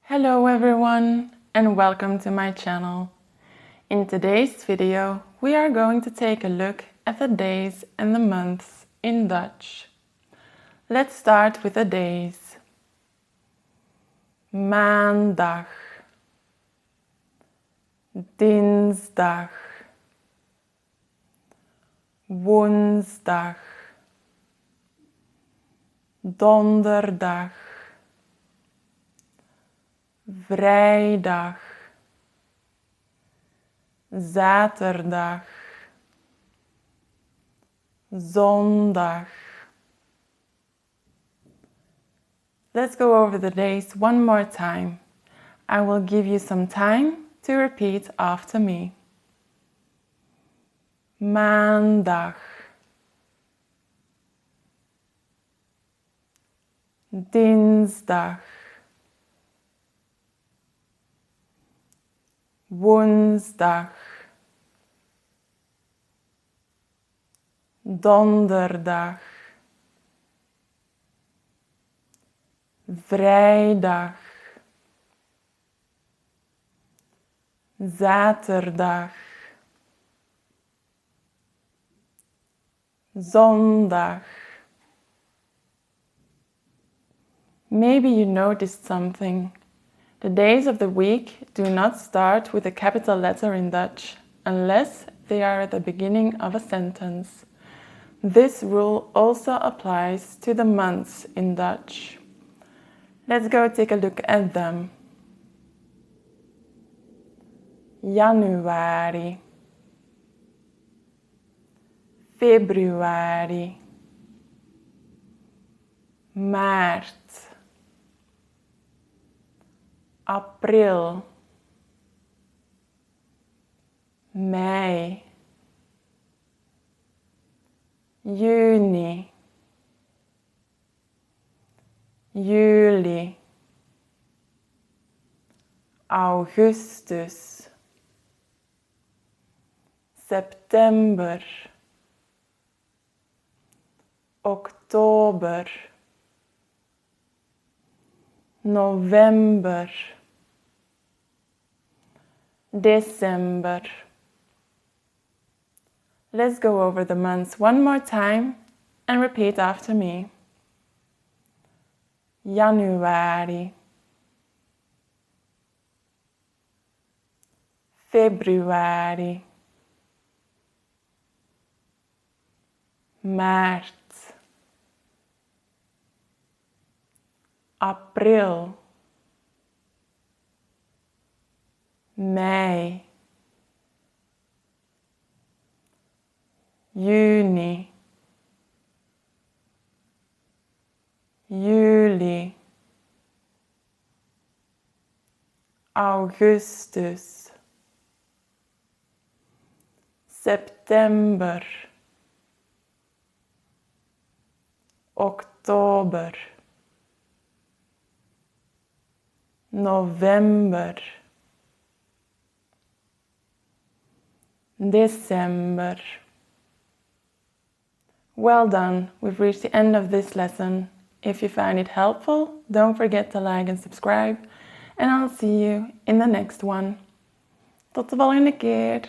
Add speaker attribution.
Speaker 1: Hello everyone and welcome to my channel. In today's video we are going to take a look at the days and the months in Dutch. Let's start with the days. Maandag, dinsdag, woensdag, donderdag, vrijdag, zaterdag, zondag. Let's go over the days one more time. I will give you some time to repeat after me. Maandag, dinsdag, woensdag, donderdag, vrijdag, zaterdag, zondag. Maybe you noticed something. The days of the week do not start with a capital letter in Dutch unless they are at the beginning of a sentence. This rule also applies to the months in Dutch. Let's go take a look at them. Januari, februari, maart, april, mei, juni, juli, augustus, september, oktober, november, December. Let's go over the months one more time and repeat after me. Januari, februari, maart, april, mei, juni, juli, augustus, september, oktober, november, December. Well done, we've reached the end of this lesson. If you find it helpful, don't forget to like and subscribe. And I'll see you in the next one. Tot de volgende keer.